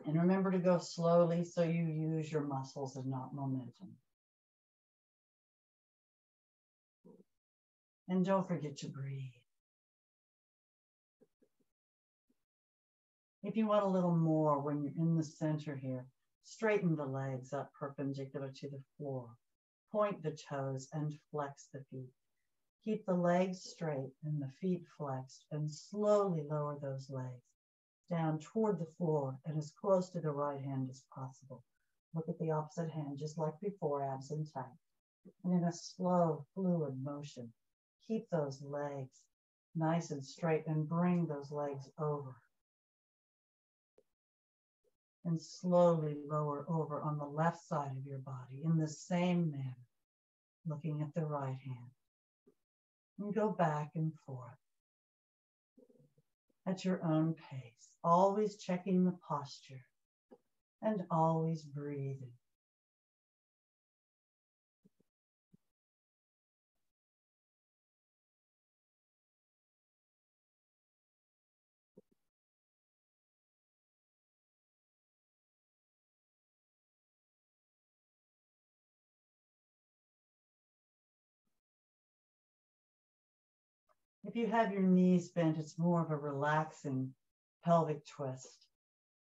And remember to go slowly so you use your muscles and not momentum. And don't forget to breathe. If you want a little more when you're in the center here, straighten the legs up perpendicular to the floor. Point the toes and flex the feet. Keep the legs straight and the feet flexed, and slowly lower those legs down toward the floor and as close to the right hand as possible. Look at the opposite hand, just like before, abs in tight. And in a slow, fluid motion, keep those legs nice and straight and bring those legs over. And slowly lower over on the left side of your body in the same manner, looking at the right hand. And go back and forth at your own pace, always checking the posture and always breathing. If you have your knees bent, it's more of a relaxing pelvic twist.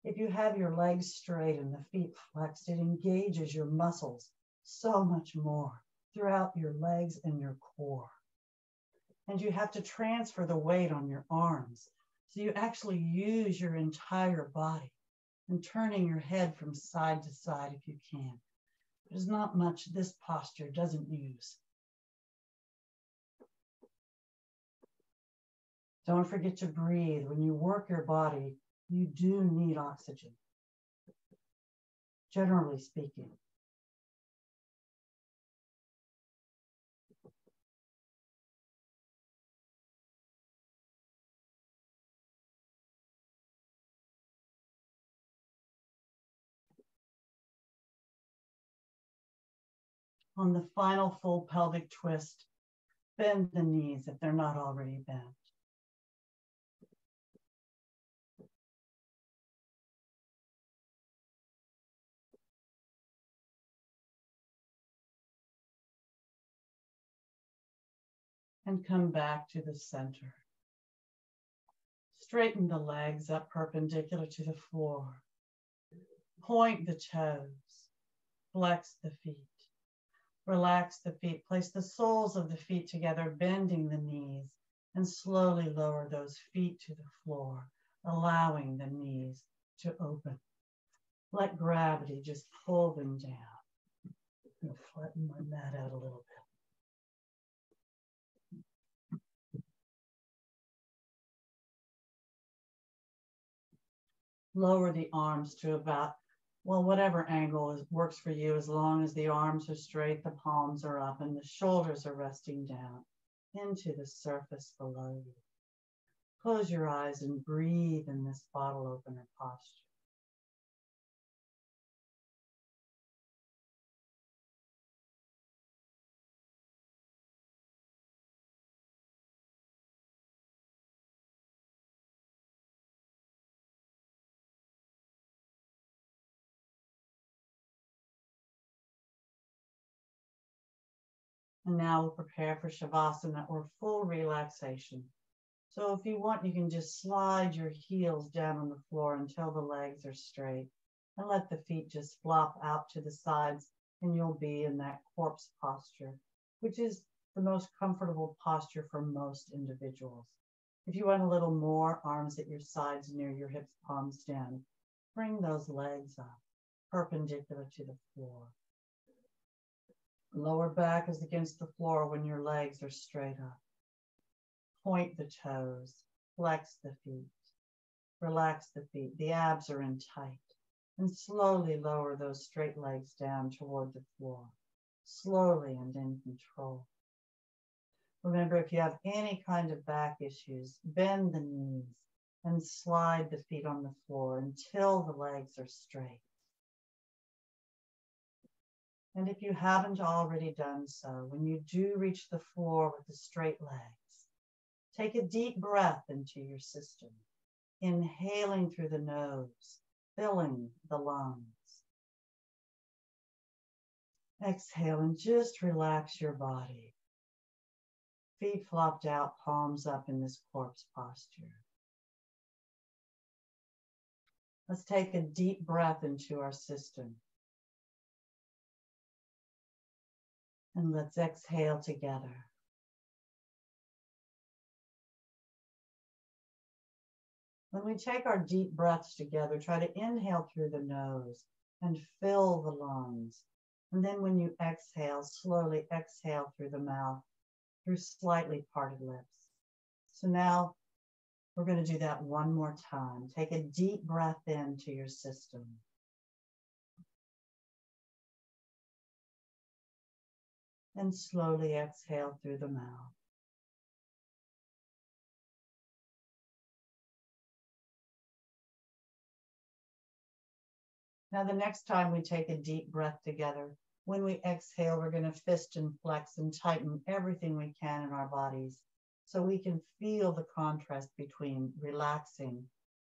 If you have your legs straight and the feet flexed, it engages your muscles so much more throughout your legs and your core. And you have to transfer the weight on your arms. So you actually use your entire body and turning your head from side to side if you can. There's not much this posture doesn't use. Don't forget to breathe. When you work your body, you do need oxygen, generally speaking. On the final full pelvic twist, bend the knees if they're not already bent. And come back to the center. Straighten the legs up perpendicular to the floor. Point the toes. Flex the feet. Relax the feet. Place the soles of the feet together, bending the knees, and slowly lower those feet to the floor, allowing the knees to open. Let gravity just pull them down. I'm going to flatten my mat out a little bit. Lower the arms to about, well, whatever angle works for you, as long as the arms are straight, the palms are up, and the shoulders are resting down into the surface below you. Close your eyes and breathe in this bottle opener posture. And now we'll prepare for Shavasana or full relaxation. So if you want, you can just slide your heels down on the floor until the legs are straight and let the feet just flop out to the sides, and you'll be in that corpse posture, which is the most comfortable posture for most individuals. If you want a little more, arms at your sides near your hips, palms down, bring those legs up, perpendicular to the floor. Lower back is against the floor when your legs are straight up. Point the toes, flex the feet, relax the feet. The abs are in tight. And slowly lower those straight legs down toward the floor. Slowly and in control. Remember, if you have any kind of back issues, bend the knees and slide the feet on the floor until the legs are straight. And if you haven't already done so, when you do reach the floor with the straight legs, take a deep breath into your system, inhaling through the nose, filling the lungs. Exhale and just relax your body. Feet flopped out, palms up in this corpse posture. Let's take a deep breath into our system. And let's exhale together. When we take our deep breaths together, try to inhale through the nose and fill the lungs. And then when you exhale, slowly exhale through the mouth, through slightly parted lips. So now we're going to do that one more time. Take a deep breath into your system. And slowly exhale through the mouth. Now, the next time we take a deep breath together, when we exhale, we're going to fist and flex and tighten everything we can in our bodies so we can feel the contrast between relaxing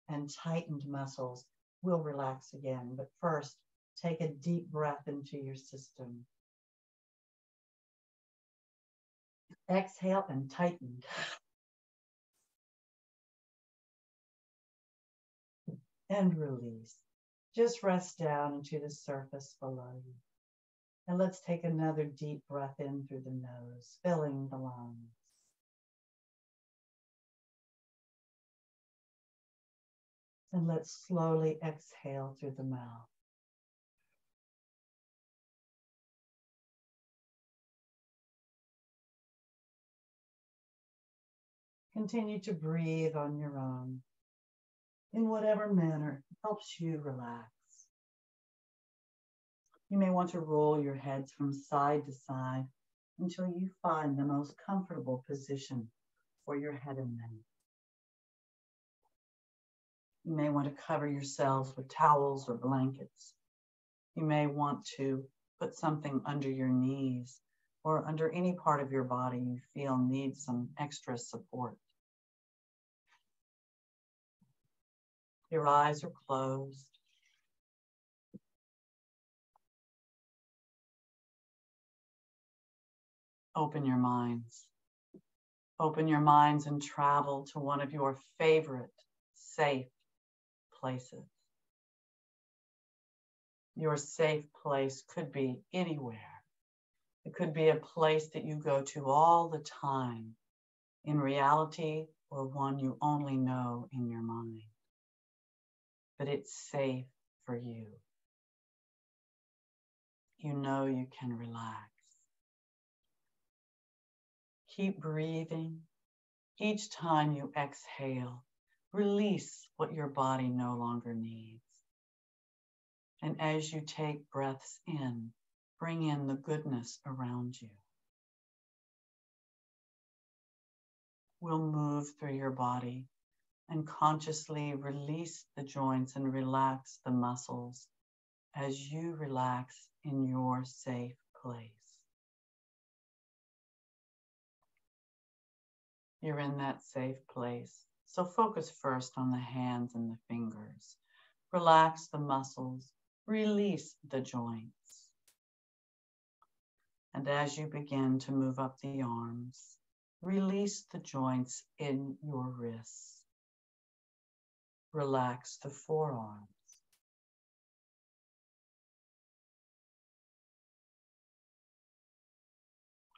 and tightened muscles. We'll relax again, but first, take a deep breath into your system. Exhale and tighten. And release. Just rest down into the surface below you. And let's take another deep breath in through the nose, filling the lungs. And let's slowly exhale through the mouth. Continue to breathe on your own, in whatever manner helps you relax. You may want to roll your heads from side to side until you find the most comfortable position for your head and neck. You may want to cover yourselves with towels or blankets. You may want to put something under your knees or under any part of your body you feel needs some extra support. Your eyes are closed. Open your minds. Open your minds and travel to one of your favorite safe places. Your safe place could be anywhere. It could be a place that you go to all the time, in reality, or one you only know in your mind. But it's safe for you. You know you can relax. Keep breathing. Each time you exhale, release what your body no longer needs. And as you take breaths in, bring in the goodness around you. We'll move through your body and consciously release the joints and relax the muscles as you relax in your safe place. You're in that safe place, so focus first on the hands and the fingers. Relax the muscles, release the joints. And as you begin to move up the arms, release the joints in your wrists. Relax the forearms.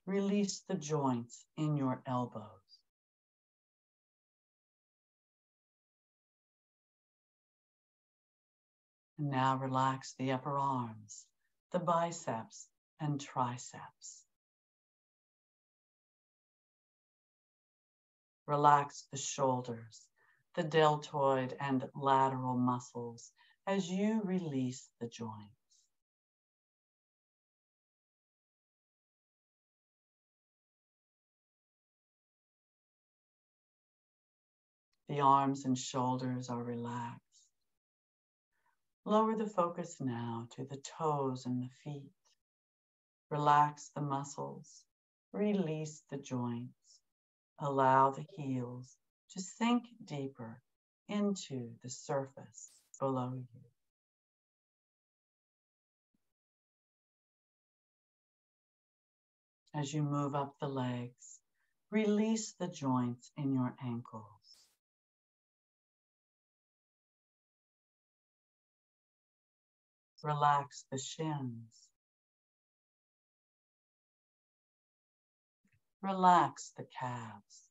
Release the joints in your elbows. And now relax the upper arms, the biceps and triceps. Relax the shoulders, the deltoid and lateral muscles as you release the joints. The arms and shoulders are relaxed. Lower the focus now to the toes and the feet. Relax the muscles. Release the joints. Allow the heels to sink deeper into the surface below you. As you move up the legs, release the joints in your ankles. Relax the shins. Relax the calves.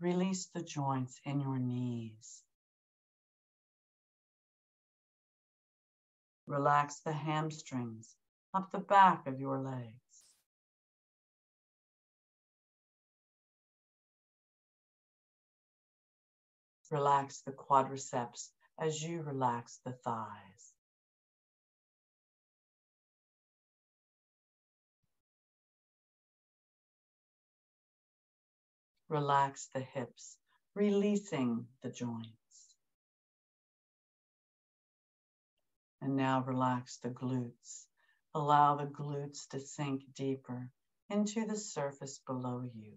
Release the joints in your knees. Relax the hamstrings up the back of your legs. Relax the quadriceps as you relax the thighs. Relax the hips, releasing the joints. And now relax the glutes. Allow the glutes to sink deeper into the surface below you,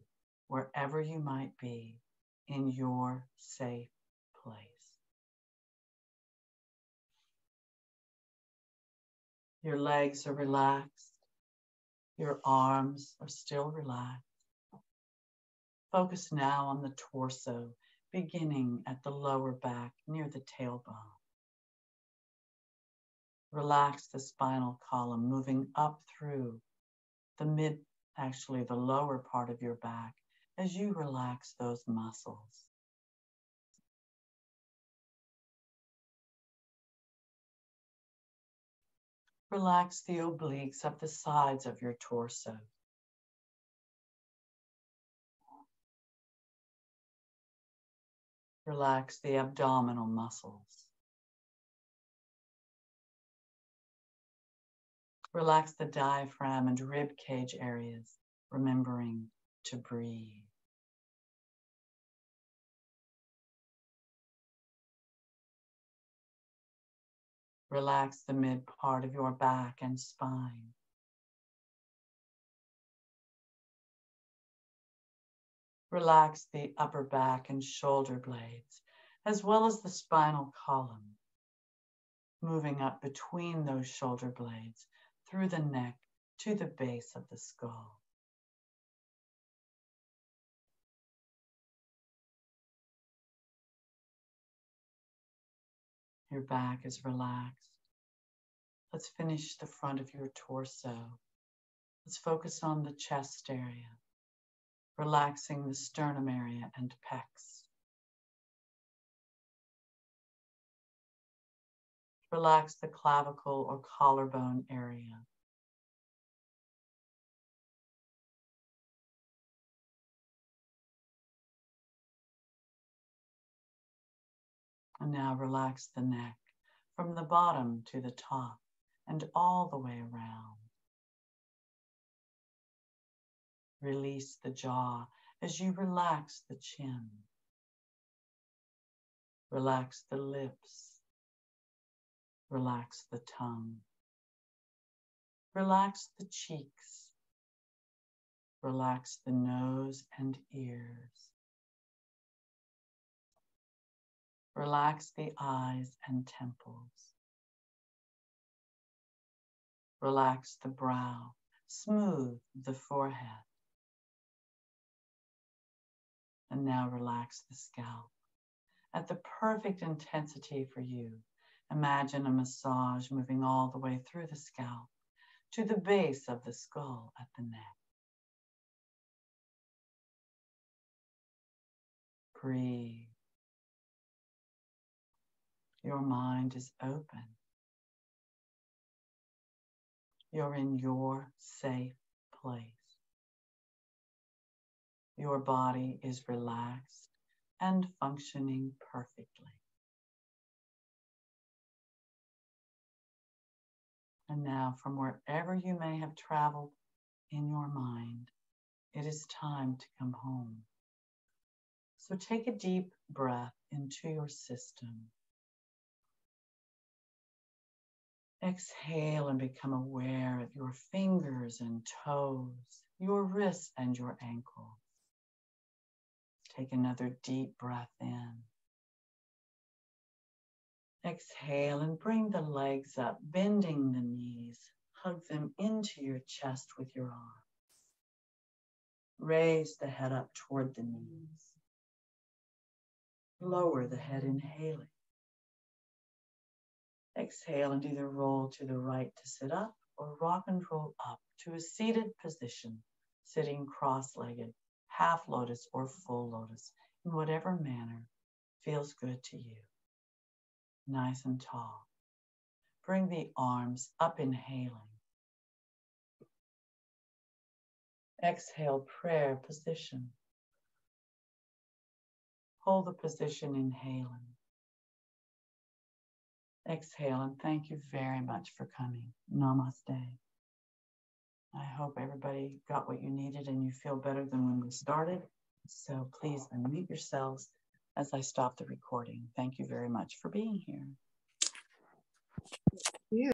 wherever you might be in your safe place. Your legs are relaxed. Your arms are still relaxed. Focus now on the torso, beginning at the lower back near the tailbone. Relax the spinal column, moving up through the lower part of your back as you relax those muscles. Relax the obliques up the sides of your torso. Relax the abdominal muscles. Relax the diaphragm and rib cage areas, remembering to breathe. Relax the mid part of your back and spine. Relax the upper back and shoulder blades, as well as the spinal column, moving up between those shoulder blades through the neck to the base of the skull. Your back is relaxed. Let's finish the front of your torso. Let's focus on the chest area, relaxing the sternum area and pecs. Relax the clavicle or collarbone area. And now relax the neck from the bottom to the top and all the way around. Release the jaw as you relax the chin. Relax the lips. Relax the tongue. Relax the cheeks. Relax the nose and ears. Relax the eyes and temples. Relax the brow. Smooth the forehead. And now relax the scalp. At the perfect intensity for you, imagine a massage moving all the way through the scalp to the base of the skull at the neck. Breathe. Your mind is open. You're in your safe place. Your body is relaxed and functioning perfectly. And now, from wherever you may have traveled in your mind, it is time to come home. So take a deep breath into your system. Exhale and become aware of your fingers and toes, your wrists and your ankles. Take another deep breath in. Exhale and bring the legs up, bending the knees. Hug them into your chest with your arms. Raise the head up toward the knees. Lower the head, inhaling. Exhale and either roll to the right to sit up or rock and roll up to a seated position, sitting cross-legged, half lotus or full lotus, in whatever manner feels good to you. Nice and tall. Bring the arms up, inhaling. Exhale, prayer position. Hold the position, inhaling. Exhale, and thank you very much for coming. Namaste. I hope everybody got what you needed and you feel better than when we started. So please unmute yourselves as I stop the recording. Thank you very much for being here.